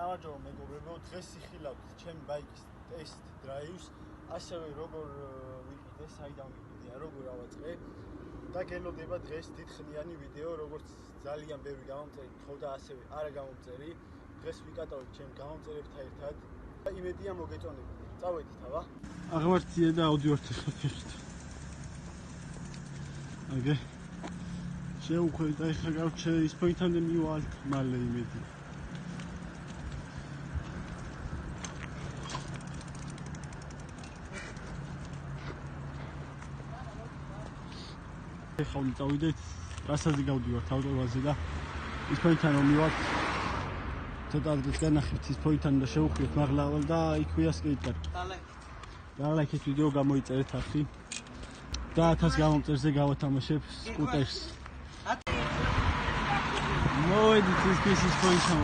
გამარჯობა მეგობრებო, დღეს იხილავთ ჩემი ბაიკის ტესტ დრაივს, ასევე როგორ ვიყიდე, საიდან ვიყიდე, როგორ ავაწყე და გელოდება დღეს დიდხნიანი ვიდეო, როგორც ძალიან ბევრი გამომწერით ხო და ასევე არა გამომწერი. დღეს ვიკატავთ ჩემ გამომწერებთან ერთად და იმედია მოგეწონებათ. წავედით, აბა. აღმართია და აუდიორთი ხაფიხთ. აგე. შეუხვევი და ეხლა გავჩე ის პოინტამდე მივალთ მალე იმედი. ეხლა წავიდეთ, გასაზე გავდივართ ავტობანზე და ის პოინტთან რომ მივართ. ცოტა ადგილს განახებთ ის პოინტთან და შევუხვიოთ მაღლა და იქვეა სკეიტპარკი. დალაიქეთ ვიდეო გამოიწერეთ ახლა და 1000 გამომწერზე გავათამაშებ სკუტერს. მოვედით ის პოინტთან.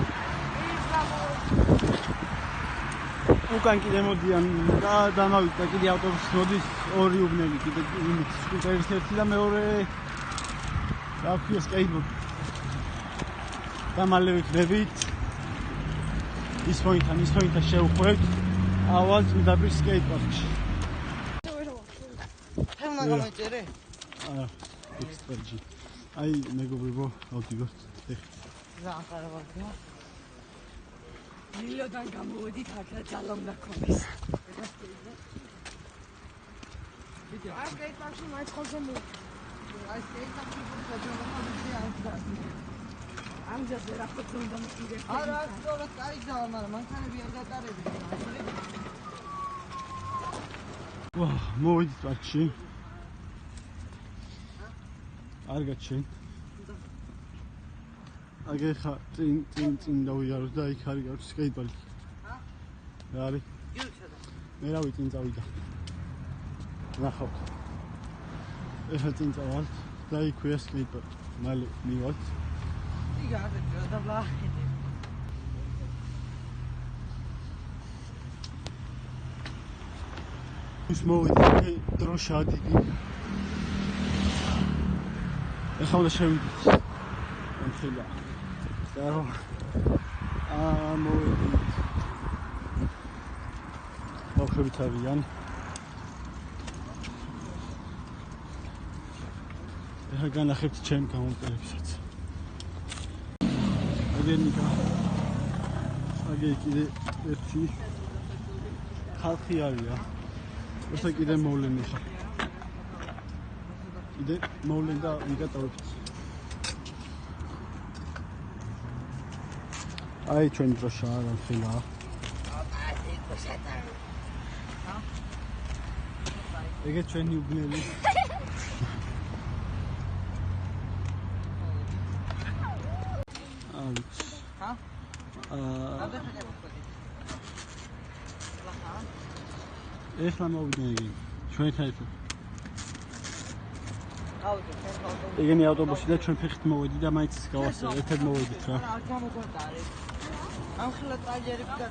უკან კიდე მოდიან და დამავიდა კიდე ავტობუსი მოდის ორი უბნელი კიდე იმით სკუტერის ერთი და მეორე გავხია სკეიტბორდი. და მალე ვიქნებით ის პოინტთან შევხვევთ ავალ წმინდაბრის სკეიტპარკში. თემა გამოიწერე? არა, ექსპერტი. აი მეგობრებო, ავდივართ. ძალიან ხარაბია. მილოდან გამოვედით ახლა ძალამ დაქონეს. აი სკეიტპარკში მაინც ხოლმე მო. აი სკეიტპარკში ხოჯომა ამჯერად რა ხოთო უნდა მიყიდე. არა, სწორად წაიგზავა, მაგრამ მანქანები არ გატარები. ვა, მოვედით პარკში. არ გაჩენ. აგე ხა წინ დავიარო და იქ არის გავჩი სკეიტპარკი. რა არის? მე რავი წინ წავიდა. ნახავთ. ეხლა წინ წავალთ და იქვეა სკეიტპარკი. მალე მივალთ. იგა არა და ბლაჰიდი. ის მოვიდი დროშა დიდი. ეხლა უნდა შევიდეთ. ამხელა. დარო. მოვიდით. მოხებით არიან. ეხლა განახებთ ჩემ გამომწერებსაც. აგე კიდე ერთი ხალხი არია. ოსა კიდე მოვლენი ხა. კიდე მოვლენ და ვიკატავებთ. აი ჩვენ დროშა რა ხილა. ეგე ჩვენი უბნელი. ჰა? ეხლა მოვიდნენ იგი ჩვენთან ერთად. ავტო ეგენი ავტობუსი და ჩვენ ფეხით მოვედი და მაინც გავასწრე ერთად მოვედით რა. არ გამოგვატარე. ამ ხელა ტრაილერები და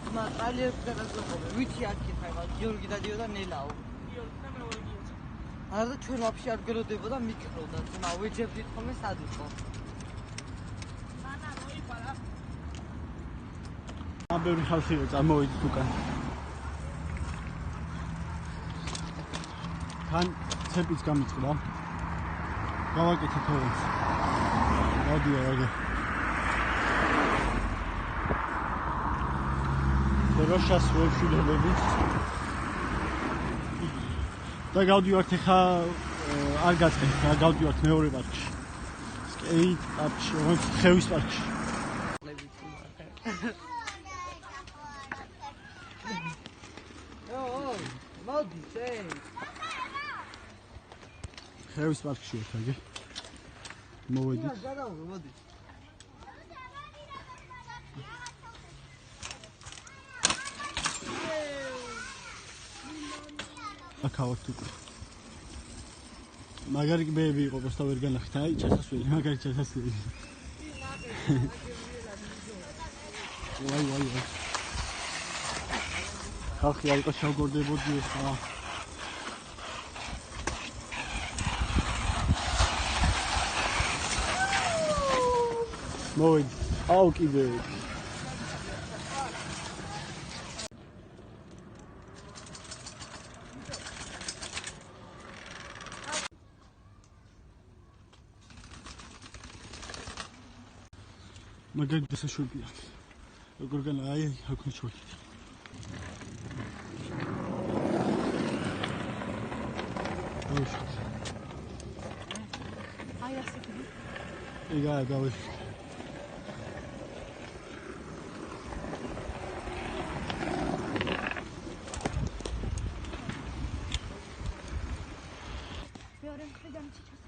ძმა ტრაილერები გადაგოყოლე. ვიცი აქეთ აი გიორგი დადიოდა ნელაო. არა და ჩვენ ვაფშე არ გელოდებოდა მიკროდა ძმა ვეჯებდით ხოლმე სად იყო. ამბერი ხალხი წამოვიდით უკან. თან ცეპიც გამიწყდა. გავაკეთეთ ოღონდ. მოდია აგე. დროშას ვეშულებებით. და გავდივართ ხა არ გაწყეთ, გავდივართ მეორე პარკში. სკეიტ პარკში, ხევის პარკში. მოდი, წეი. ხევის პარკში ვართ აგე. მოვედით. გადავიღე, მოდი. აკავთ უკვე. მაგარი კბეები იყო, просто ვერ განახეთ. აი, ჩასასვლელი, მაგარი ჩასასვლელი. ვაი. ხალხი არ იყო შევგორდებოდი ხა. მოვიდით. აუ კიდე. მაგარი დასაშვებია. როგორ განა აი აქ ჩოვიდით. აი ასე კი. იგა დავი. მეორე მხრიდან ჩიჩოს.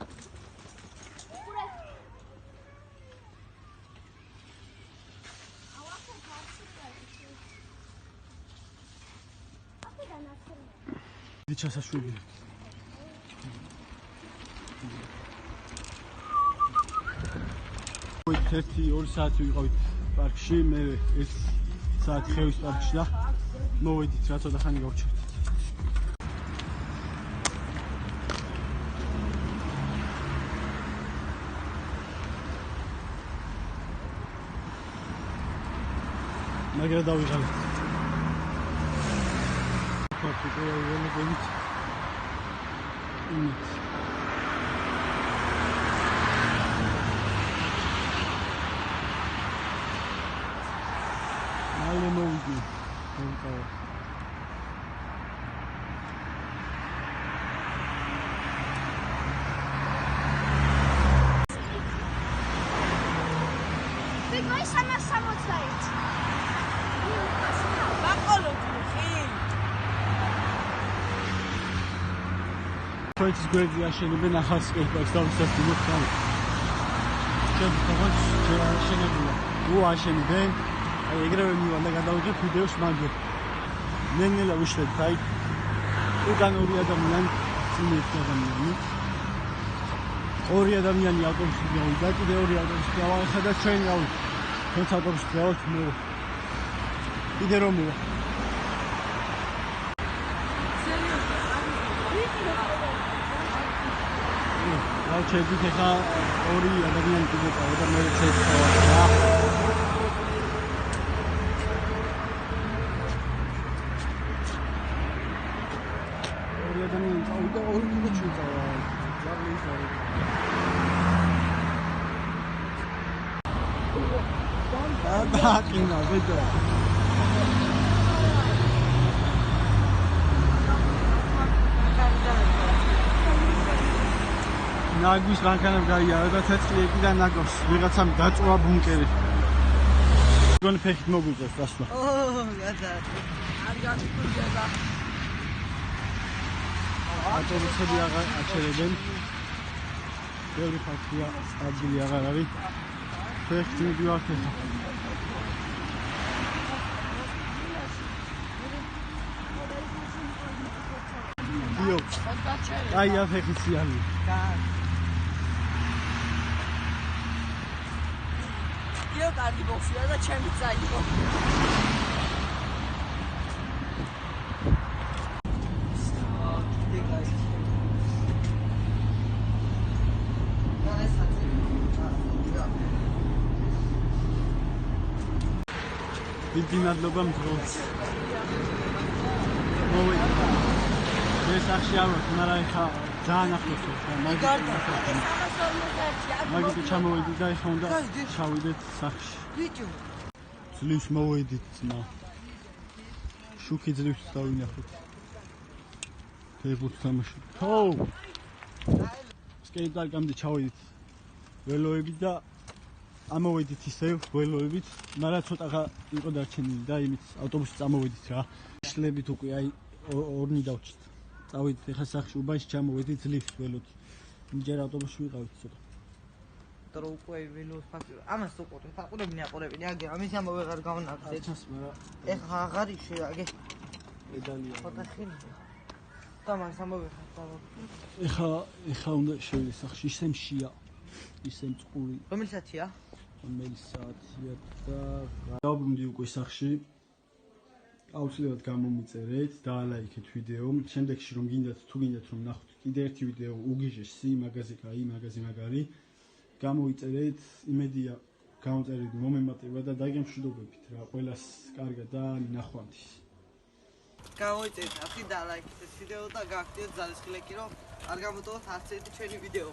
დიდი ჩასაშვებია. ერთი 2 საათი ვიყავით პარკში, მე 1 საათი ხევის პარკში და მოვედით რა ცოტა ხანი გავჩერდით. მაგრამ დავიღალეთ. მალე მოვიდი. ვიგოი 360. Points გვერდზე აშენებენ ახალ სკეიტპარკს და ვისასწრებთ ხომ. ჩემს თავს შეაშენებულა. აშენებენ. აი ეგრევე მივალ და გადავიღებ ვიდეოს მაგერ. ნელ-ნელა ვიშლეთ აი. უკან 2 ადამიანი, წინ 1 ადამიანი. 2 ადამიანი ავტობუსში გავიდა, კიდე 2 ავტობუსში გავახსნა და ჩვენ გავით. თუნდაც ავტობუსში გავით მე. კიდე რომ მოვა. ჩეძით ხა 2 ადამიანი კიდე ყავა და მე შეცვალა რა. 2 ადამიანი ყავდა 2 კიდე შეცვალა. ზარლი ისაა. ბაკინა ვედა. ნაგვის მანქანამ გაიარა და ცეცხლი ეკიდან ნაგავს. ვიღაცამ დაწვა ბუნკერი. გონი ფეხით მოგვიწევს დასვლა. გადა. არ გაგიკურდება. ავტობუსები აღარ აჩერებენ. ბევრი ხალხია, ადგილი აღარ არის. ფეხით მივიდივართ ახლა. დიო. აი აფეხი სიალი. იო კარგი ბოქსია და ჩემი წაიღო. დიდი მადლობა მძღოლს. მოვიდა. მე სახში ავარ, მაგრამ ხა ძალიან ახლოს ვარ. მაგით ჩამოვედი და ეხლა უნდა ჩავიდეთ სახში. ბიჭო. ძლივს მოვედით ძმა. შუქი ძლივს დავინახოთ. ფეხბურთს თამაში. თო. სკეიტპარკამდე ჩავედით. ველოები და ამოვედით ისევ ველოებით, მაგრამ ცოტა იყო დარჩენილი და იმით ავტობუსში წამოვედით რა. შლებით უკვე აი 2 დავჭით. წავედით ეხლა სახში უბანში ჩამოვედით ძლივს ველოდი. ჯერ ავტობუსში ვიყავით ცოტა. დრო უკვე ველოს ფაქტი. ამას უყურე, საყურებინი აყურებინი, აგე ამის ამბავი აღარ გავნახე. ჩას მაგრამ ეხლა აღარ ისე აგე. პედალია. ხოთა ხილი. დამას ამბავი ხარ. ეხლა უნდა შევიდე სახში, ისე მშია. ისე მწყური. რომელი საათია? რომელი საათია და დავბრუნდი უკვე სახში. აუცილებლად გამომიწერეთ, დაალაიქეთ ვიდეო. შემდეგში რომ გინდათ თუ გინდათ რომ ნახოთ კიდე ერთი ვიდეო უგიჟეს სი მაგაზე კაი, მაგაზე მაგარი. გამოიწერეთ, იმედია გამოწერილი მომემატება და დაგემშვიდობებით რა, ყველას კარგად და ნახვამდის. გამოიწერეთ 10 და ლაიქით ეს ვიდეო და გააქციეთ ძალისხილეკი რომ არ გამოტოვოთ არც ერთი ჩვენი ვიდეო.